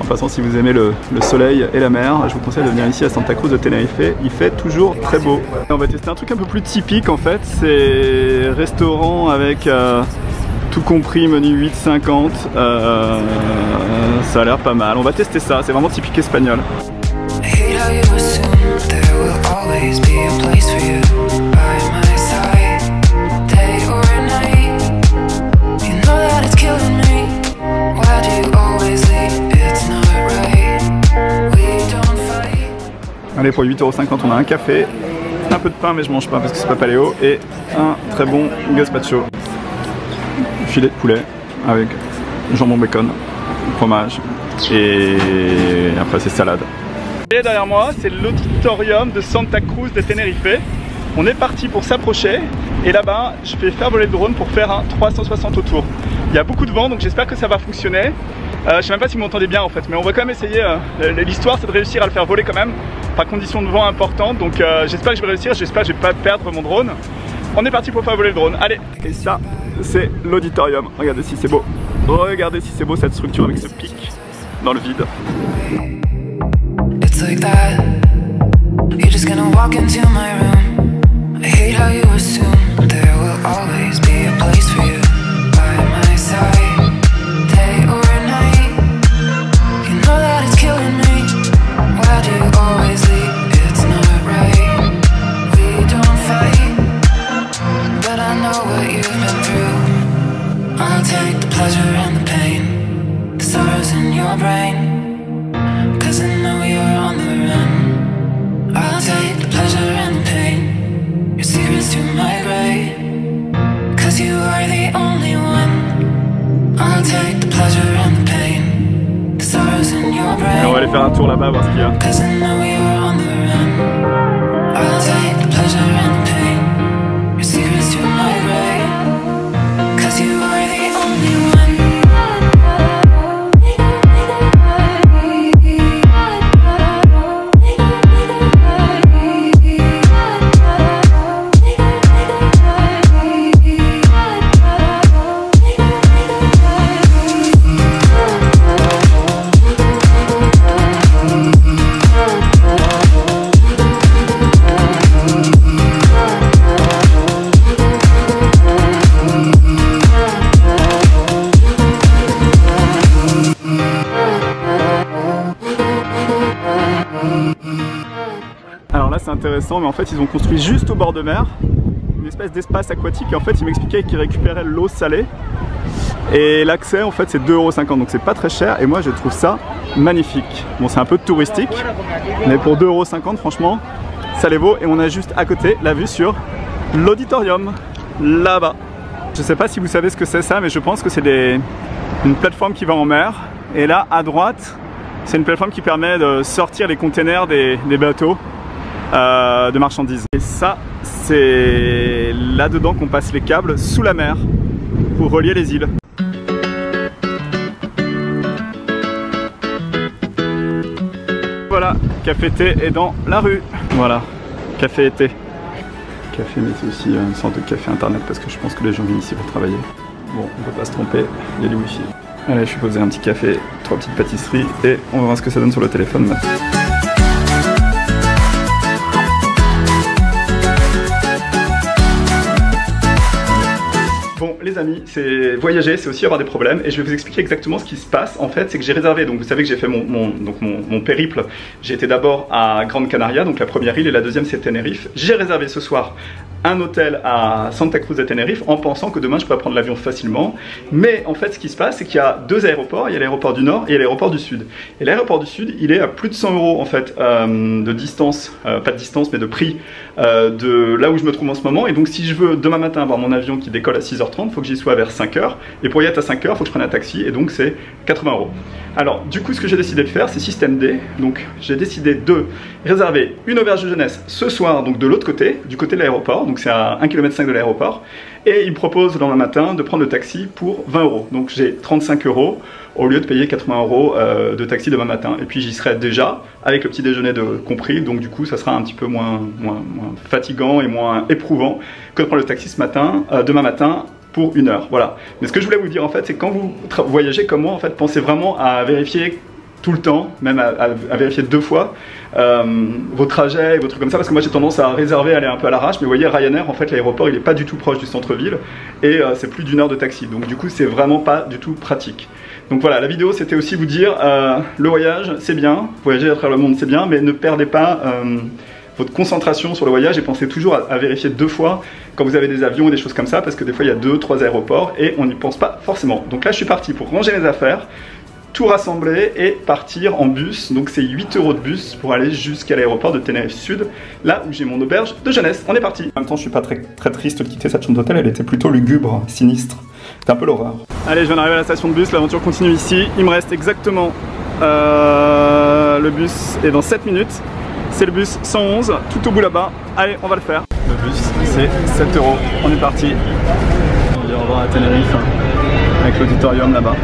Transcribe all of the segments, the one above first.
toute façon, si vous aimez le soleil et la mer, je vous conseille de venir ici à Santa Cruz de Tenerife. Il fait toujours très beau. Et on va tester un truc un peu plus typique en fait. C'est restaurant avec tout compris, menu 8,50. Ça a l'air pas mal. On va tester ça. C'est vraiment typique espagnol. Allez, pour 8,50 € on a un café, un peu de pain mais je mange pas parce que c'est pas paléo, et un très bon gazpacho. Filet de poulet avec jambon bacon, fromage et après c'est salade. Et derrière moi c'est l'auditorium de Santa Cruz de Tenerife. On est parti pour s'approcher et là-bas je vais faire voler le drone pour faire un 360 autour. Il y a beaucoup de vent donc j'espère que ça va fonctionner. Je sais même pas si vous m'entendez bien en fait, mais on va quand même essayer. L'histoire c'est de réussir à le faire voler quand même, par conditions de vent importantes. Donc j'espère que je vais réussir, j'espère que je vais pas perdre mon drone. On est parti pour faire voler le drone, allez. Et ça c'est l'auditorium, regardez si c'est beau. Regardez si c'est beau cette structure avec ce pic dans le vide. It's like that. You're just gonna walk into my room. I hate how you assume there will always be a place for you by my side, day or night. You know that it's killing me. Why do you always leave? It's not right. We don't fight, but I know what you've been through. I'll take the pleasure and the pain, the sorrows in your brain, 'cause I know you're on the run. I'll take the pleasure and the pain, your secrets to my grave, 'cause you are the only one. I'll take the pleasure and the pain, the sorrows in your brain. Et on va aller faire un tour là-bas voir ce qu'il y a. 'Cause I know you're on the run. I'll take the pleasure and the pain, your secrets to my grave, 'cause you are the only one. Alors là c'est intéressant, mais en fait ils ont construit juste au bord de mer une espèce d'espace aquatique, et en fait ils m'expliquaient qu'ils récupéraient l'eau salée et l'accès en fait c'est 2,50 €, donc c'est pas très cher et moi je trouve ça magnifique. Bon c'est un peu touristique mais pour 2,50 € franchement ça les vaut, et on a juste à côté la vue sur l'auditorium là-bas. Je sais pas si vous savez ce que c'est ça, mais je pense que c'est une plateforme qui va en mer, et là à droite c'est une plateforme qui permet de sortir les containers des bateaux de marchandises. Et ça, c'est là-dedans qu'on passe les câbles sous la mer pour relier les îles. Voilà, café thé est dans la rue. Voilà, café et thé. Café, mais c'est aussi une sorte de café internet parce que je pense que les gens viennent ici pour travailler. Bon, on peut pas se tromper, il y a du wifi. Allez, je suis posé un petit café, 3 petites pâtisseries et on verra ce que ça donne sur le téléphone. Bon les amis, c'est voyager, c'est aussi avoir des problèmes, et je vais vous expliquer exactement ce qui se passe. En fait c'est que j'ai réservé, donc vous savez que j'ai fait mon périple. J'ai été d'abord à Grande Canaria, donc la première île, et la deuxième c'est Tenerife. J'ai réservé ce soir un hôtel à Santa Cruz de Tenerife en pensant que demain je pourrais prendre l'avion facilement. Mais en fait ce qui se passe c'est qu'il y a deux aéroports, il y a l'aéroport du Nord et l'aéroport du Sud. Et l'aéroport du Sud il est à plus de 100 € en fait de distance, pas de distance mais de prix de là où je me trouve en ce moment. Et donc si je veux demain matin avoir mon avion qui décolle à 6h30, il faut que j'y sois vers 5h, et pour y être à 5h il faut que je prenne un taxi, et donc c'est 80 €. Alors du coup ce que j'ai décidé de faire c'est système D, donc j'ai décidé de réserver une auberge de jeunesse ce soir, donc de l'autre côté, du côté de l'aéroport, donc c'est à 1,5 km de l'aéroport, et il me propose le lendemain matin de prendre le taxi pour 20 €, donc j'ai 35 € au lieu de payer 80 € de taxi demain matin, et puis j'y serai déjà avec le petit déjeuner compris, donc du coup ça sera un petit peu moins fatigant et moins éprouvant que de prendre le taxi ce matin, demain matin, pour 1 heure, voilà. Mais ce que je voulais vous dire en fait, c'est que quand vous voyagez comme moi, en fait, pensez vraiment à vérifier tout le temps, même à vérifier 2 fois vos trajets et vos trucs comme ça, parce que moi j'ai tendance à réserver, aller un peu à l'arrache, mais vous voyez Ryanair, en fait l'aéroport il est pas du tout proche du centre-ville et c'est plus d'1 heure de taxi, donc du coup c'est vraiment pas du tout pratique. Donc voilà, la vidéo c'était aussi vous dire le voyage c'est bien, voyager à travers le monde c'est bien, mais ne perdez pas votre concentration sur le voyage et pensez toujours à vérifier 2 fois quand vous avez des avions et des choses comme ça, parce que des fois il y a 2-3 aéroports et on n'y pense pas forcément. Donc là je suis parti pour ranger mes affaires, tout rassembler et partir en bus. Donc c'est 8 € de bus pour aller jusqu'à l'aéroport de Tenerife Sud, là où j'ai mon auberge de jeunesse. On est parti. En même temps je suis pas très triste de quitter cette chambre d'hôtel, elle était plutôt lugubre, sinistre. C'était un peu l'horreur. Allez, je viens d'arriver à la station de bus, l'aventure continue ici. Il me reste exactement le bus est dans 7 minutes. C'est le bus 111, tout au bout là-bas. Allez, on va le faire. Le bus, c'est 7 €. On est parti. On dit au revoir à Tenerife, avec l'auditorium là-bas.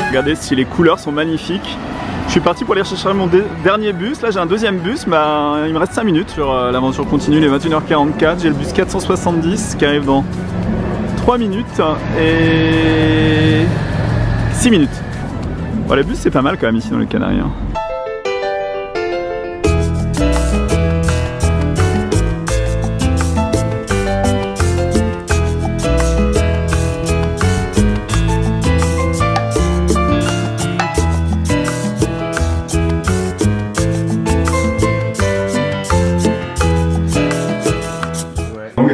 Regardez si les couleurs sont magnifiques. Je suis parti pour aller chercher mon dernier bus. Là j'ai un deuxième bus, mais il me reste 5 minutes sur l'aventure continue, les 21h44. J'ai le bus 470 qui arrive dans 3 minutes et 6 minutes. Bon, les bus c'est pas mal quand même ici dans les Canaries.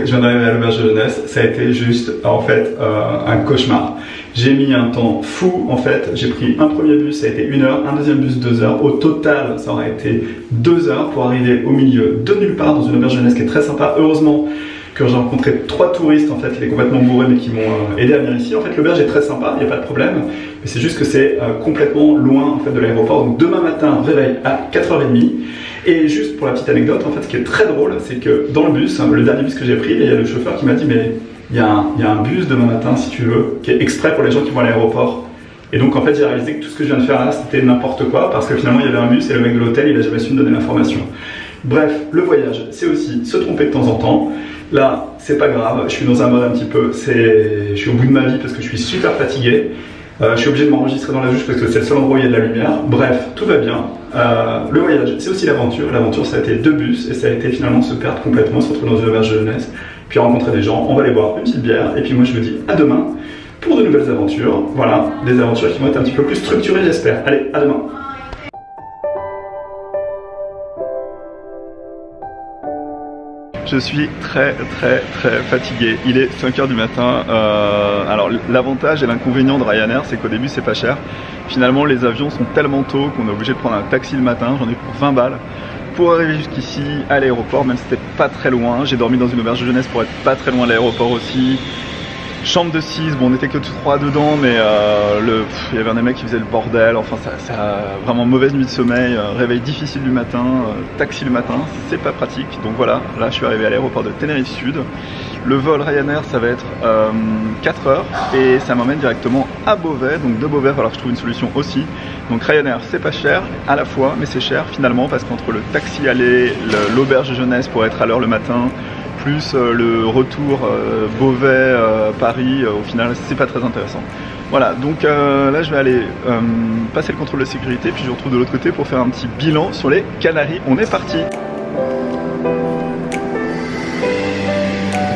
Je viens d'arriver à l'auberge de jeunesse, ça a été juste en fait un cauchemar. J'ai mis un temps fou en fait, j'ai pris un premier bus, ça a été 1 heure, un deuxième bus 2 heures, au total ça aurait été 2 heures pour arriver au milieu de nulle part dans une auberge de jeunesse qui est très sympa. Heureusement que j'ai rencontré 3 touristes en fait, il est complètement bourré mais qui m'ont aidé à venir ici. En fait l'auberge est très sympa, il n'y a pas de problème, mais c'est juste que c'est complètement loin en fait de l'aéroport. Donc demain matin, réveil à 4h30. Et juste pour la petite anecdote, en fait, ce qui est très drôle, c'est que dans le bus, le dernier bus que j'ai pris, il y a le chauffeur qui m'a dit mais il y a un bus demain matin, si tu veux, qui est exprès pour les gens qui vont à l'aéroport. Et donc en fait, j'ai réalisé que tout ce que je viens de faire là, c'était n'importe quoi, parce que finalement, il y avait un bus et le mec de l'hôtel, il a jamais su me donner l'information. Bref, le voyage, c'est aussi se tromper de temps en temps. Là, c'est pas grave, je suis dans un mode un petit peu, je suis au bout de ma vie parce que je suis super fatigué. Je suis obligé de m'enregistrer dans la juge parce que c'est le seul endroit où il y a de la lumière. Bref, tout va bien. Le voyage, c'est aussi l'aventure. L'aventure, ça a été 2 bus et ça a été finalement se perdre complètement, se retrouver dans une auberge de jeunesse, puis rencontrer des gens. On va aller boire une petite bière et puis moi je vous dis à demain pour de nouvelles aventures. Voilà, des aventures qui vont être un petit peu plus structurées, j'espère. Allez, à demain. Je suis très fatigué, il est 5 h du matin. Alors l'avantage et l'inconvénient de Ryanair, c'est qu'au début c'est pas cher. Finalement les avions sont tellement tôt qu'on est obligé de prendre un taxi le matin, j'en ai pour 20 balles pour arriver jusqu'ici à l'aéroport, même si c'était pas très loin. J'ai dormi dans une auberge de jeunesse pour être pas très loin de l'aéroport aussi. Chambre de 6, bon on était que 3 dedans, mais il y avait un des mecs qui faisait le bordel, enfin ça vraiment mauvaise nuit de sommeil, réveil difficile du matin, taxi le matin, c'est pas pratique. Donc voilà, là je suis arrivé à l'aéroport de Tenerife Sud. Le vol Ryanair ça va être 4 heures et ça m'emmène directement à Beauvais, donc de Beauvais il va falloir que je trouve une solution aussi. Donc Ryanair c'est pas cher à la fois, mais c'est cher finalement parce qu'entre le taxi aller, l'auberge de jeunesse pour être à l'heure le matin, plus le retour Beauvais-Paris, au final c'est pas très intéressant. Voilà, donc là je vais aller passer le contrôle de sécurité, puis je vous retrouve de l'autre côté pour faire un petit bilan sur les Canaries. On est parti.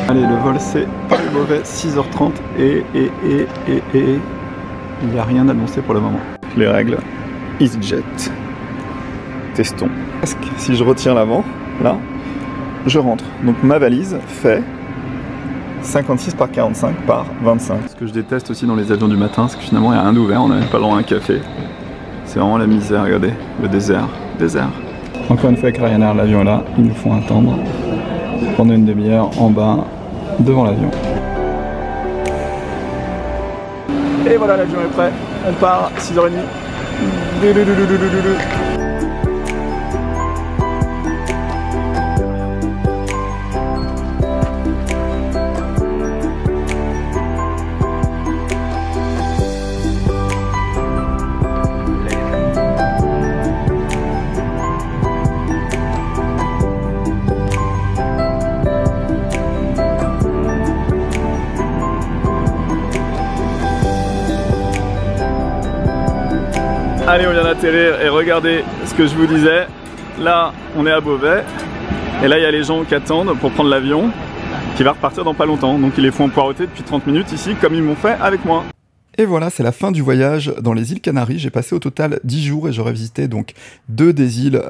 Allez, le vol c'est Paris-Beauvais, 6h30 et il n'y a rien annoncé pour le moment. Les règles, EasyJet. Testons. Si je retire l'avant, là, je rentre. Donc ma valise fait 56 par 45 par 25. Ce que je déteste aussi dans les avions du matin, c'est que finalement il n'y a rien d'ouvert, on n'a même pas le droit à un café. C'est vraiment la misère, regardez, le désert. Encore une fois avec Ryanair, l'avion est là, ils nous font attendre pendant une demi-heure en bas, devant l'avion. Et voilà, l'avion est prêt, on part, 6h30. Allez, on vient d'atterrir et regardez ce que je vous disais. Là, on est à Beauvais. Et là, il y a les gens qui attendent pour prendre l'avion qui va repartir dans pas longtemps. Donc, ils les font poireauter depuis 30 minutes ici, comme ils m'ont fait avec moi. Et voilà, c'est la fin du voyage dans les îles Canaries. J'ai passé au total 10 jours et j'aurais visité donc 2 des îles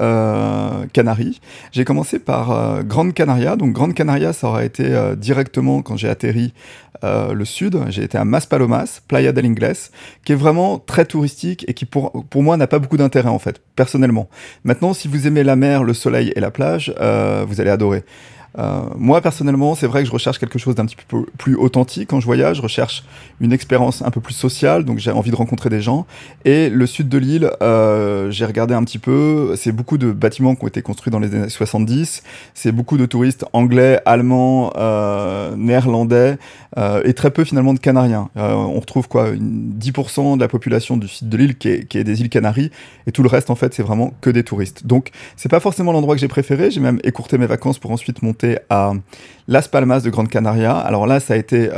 Canaries. J'ai commencé par Grande Canaria. Donc Grande Canaria, ça aurait été directement quand j'ai atterri le sud. J'ai été à Maspalomas, Playa del Ingles, qui est vraiment très touristique et qui pour moi n'a pas beaucoup d'intérêt en fait, personnellement. Maintenant, si vous aimez la mer, le soleil et la plage, vous allez adorer. Moi personnellement, c'est vrai que je recherche quelque chose d'un petit peu plus authentique quand je voyage, je recherche une expérience un peu plus sociale, donc j'ai envie de rencontrer des gens. Et le sud de l'île, j'ai regardé un petit peu, c'est beaucoup de bâtiments qui ont été construits dans les années 70, c'est beaucoup de touristes anglais, allemands, néerlandais, et très peu finalement de Canariens. On retrouve quoi, 10% de la population du sud de l'île qui est des îles Canaries, et tout le reste en fait c'est vraiment que des touristes. Donc c'est pas forcément l'endroit que j'ai préféré, j'ai même écourté mes vacances pour ensuite monter à Las Palmas de Grande Canaria. Alors là, ça a été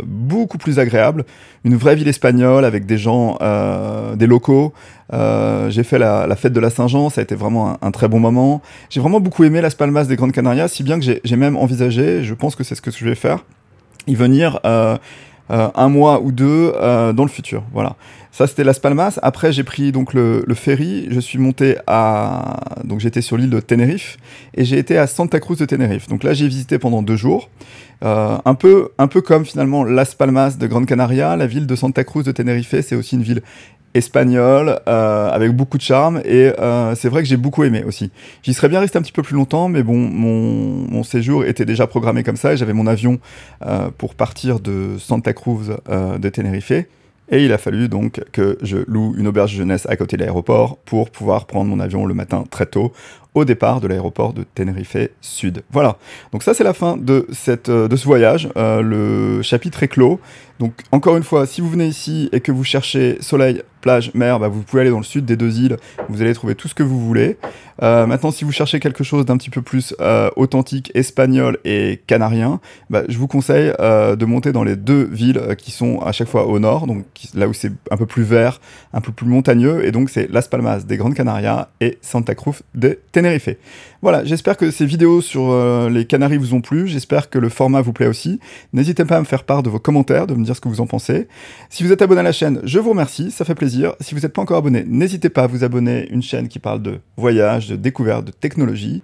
beaucoup plus agréable. Une vraie ville espagnole avec des gens, des locaux. J'ai fait la fête de la Saint-Jean, ça a été vraiment un très bon moment. J'ai vraiment beaucoup aimé Las Palmas de Grande Canaria, si bien que j'ai même envisagé, je pense que c'est ce que je vais faire, y venir un mois ou deux dans le futur. Voilà. Ça, c'était Las Palmas. Après, j'ai pris donc le ferry. Je suis monté donc j'étais sur l'île de Tenerife et j'ai été à Santa Cruz de Tenerife. Donc là, j'ai visité pendant 2 jours. Un peu comme finalement Las Palmas de Grande Canaria, la ville de Santa Cruz de Tenerife, c'est aussi une ville espagnole, avec beaucoup de charme, et c'est vrai que j'ai beaucoup aimé aussi. J'y serais bien resté un petit peu plus longtemps, mais bon, mon séjour était déjà programmé comme ça, et j'avais mon avion pour partir de Santa Cruz de Tenerife, et il a fallu donc que je loue une auberge jeunesse à côté de l'aéroport pour pouvoir prendre mon avion le matin très tôt, au départ de l'aéroport de Tenerife Sud. Voilà, donc ça c'est la fin de ce voyage, le chapitre est clos. Donc encore une fois, si vous venez ici et que vous cherchez soleil, plage, mer, bah, vous pouvez aller dans le sud des 2 îles, vous allez trouver tout ce que vous voulez. Maintenant, si vous cherchez quelque chose d'un petit peu plus authentique, espagnol et canarien, bah, je vous conseille de monter dans les 2 villes qui sont à chaque fois au nord, donc là où c'est un peu plus vert, un peu plus montagneux, et donc c'est Las Palmas des Grandes Canarias et Santa Cruz de Tenerife. Voilà, j'espère que ces vidéos sur les Canaries vous ont plu, j'espère que le format vous plaît aussi. N'hésitez pas à me faire part de vos commentaires, de me dire ce que vous en pensez. Si vous êtes abonné à la chaîne, je vous remercie, ça fait plaisir. Si vous n'êtes pas encore abonné, n'hésitez pas à vous abonner, une chaîne qui parle de voyage, de découverte, de technologie.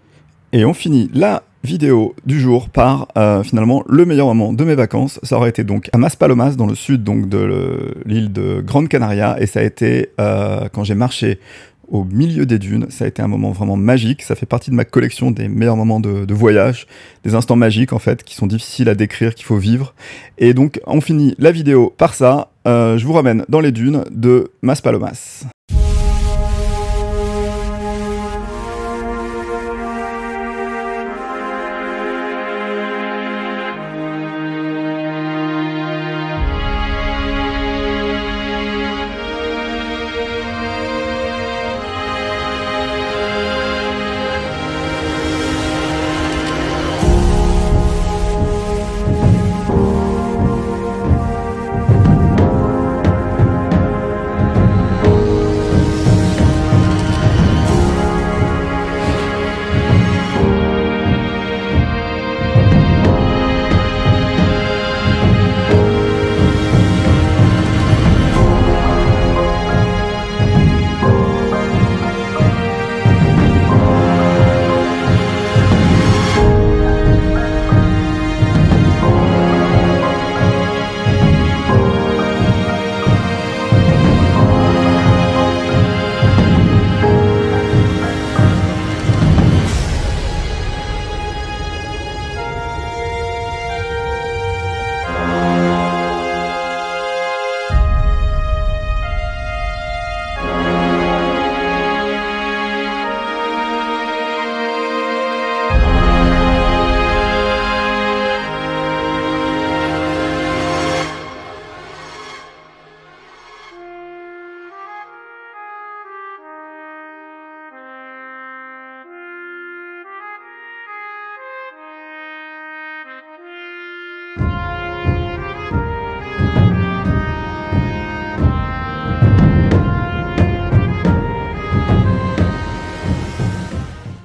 Et on finit la vidéo du jour par finalement le meilleur moment de mes vacances. Ça aurait été donc à Maspalomas, dans le sud donc de l'île de Grande Canaria, et ça a été quand j'ai marché au milieu des dunes. Ça a été un moment vraiment magique, ça fait partie de ma collection des meilleurs moments de voyage, des instants magiques en fait, qui sont difficiles à décrire, qu'il faut vivre. Et donc on finit la vidéo par ça, je vous ramène dans les dunes de Maspalomas.